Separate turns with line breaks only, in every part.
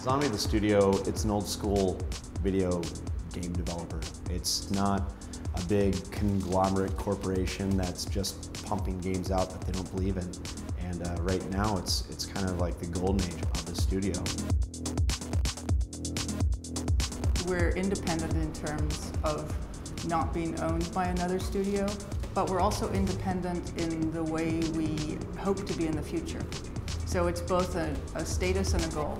Zombie the Studio, it's an old school video game developer. It's not a big conglomerate corporation that's just pumping games out that they don't believe in. And right now it's kind of like the golden age of the studio.
We're independent in terms of not being owned by another studio, but we're also independent in the way we hope to be in the future. So it's both a status and a goal.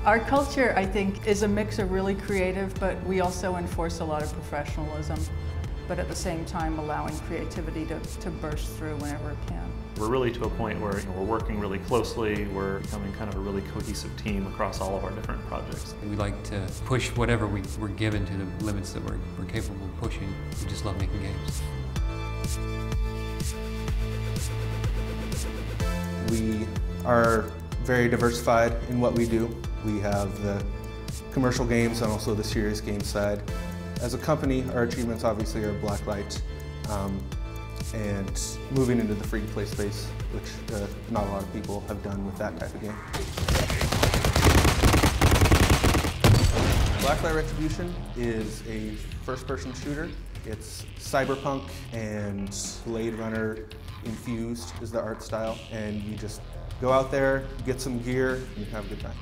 Our culture, I think, is a mix of really creative, but we also enforce a lot of professionalism, but at the same time allowing creativity to burst through whenever it can.
We're really to a point where we're working really closely, we're becoming kind of a really cohesive team across all of our different projects.
We like to push whatever we're given to the limits that we're capable of pushing. We just love making games.
We are very diversified in what we do. We have the commercial games and also the serious game side. As a company, our achievements obviously are Blacklight and moving into the free-to-play space, which not a lot of people have done with that type of game. Blacklight Retribution is a first-person shooter. It's cyberpunk and Blade Runner infused is the art style, and you just go out there, get some gear, and you have a good time.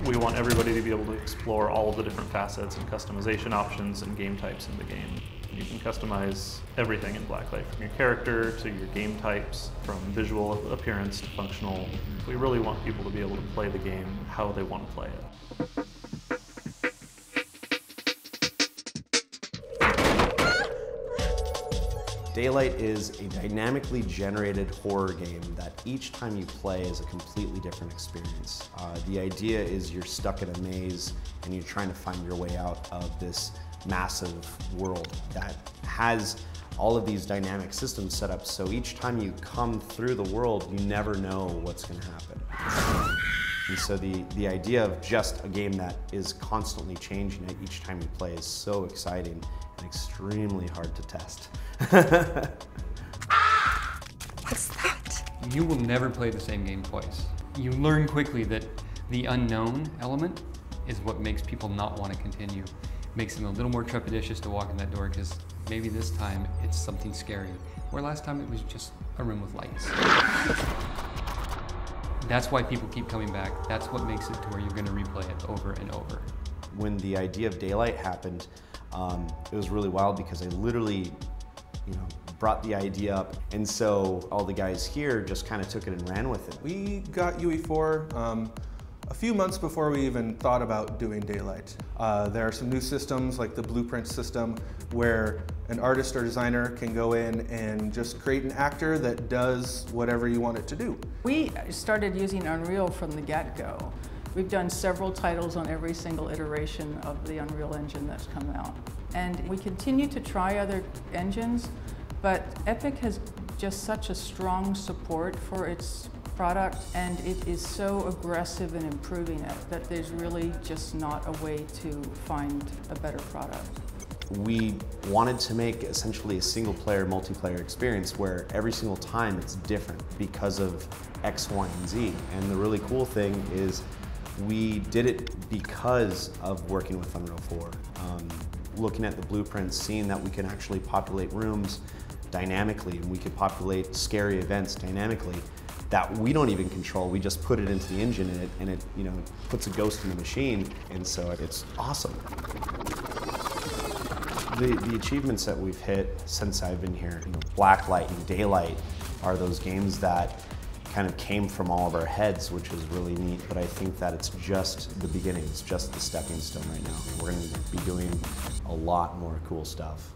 We want everybody to be able to explore all of the different facets and customization options and game types in the game. You can customize everything in Blacklight, from your character to your game types, from visual appearance to functional. We really want people to be able to play the game how they want to play it.
Daylight is a dynamically generated horror game that each time you play is a completely different experience. The idea is you're stuck in a maze and you're trying to find your way out of this massive world that has all of these dynamic systems set up, so each time you come through the world, you never know what's going to happen. And so the idea of just a game that is constantly changing at each time you play is so exciting and extremely hard to test.
What's that?
You will never play the same game twice. You learn quickly that the unknown element is what makes people not want to continue. Makes them a little more trepidatious to walk in that door because maybe this time it's something scary, where last time it was just a room with lights. That's why people keep coming back. That's what makes it to where you're going to replay it over and over.
When the idea of Daylight happened, it was really wild because I literally brought the idea up, and so all the guys here just kind of took it and ran with it.
We got UE4 a few months before we even thought about doing Daylight. There are some new systems like the Blueprint system where an artist or designer can go in and just create an actor that does whatever you want it to do.
We started using Unreal from the get-go. We've done several titles on every single iteration of the Unreal Engine that's come out. And we continue to try other engines, but Epic has just such a strong support for its product, and it is so aggressive in improving it that there's really just not a way to find a better product.
We wanted to make essentially a single-player, multiplayer experience where every single time it's different because of X, Y, and Z. And the really cool thing is we did it because of working with Unreal 4. Looking at the blueprints, seeing that we can actually populate rooms dynamically, and we could populate scary events dynamically that we don't even control. We just put it into the engine, and it puts a ghost in the machine, and so it's awesome. The achievements that we've hit since I've been here, Blacklight and Daylight, are those games that kind of came from all of our heads, which is really neat, but I think that it's just the beginning, it's just the stepping stone right now. We're going to be doing a lot more cool stuff.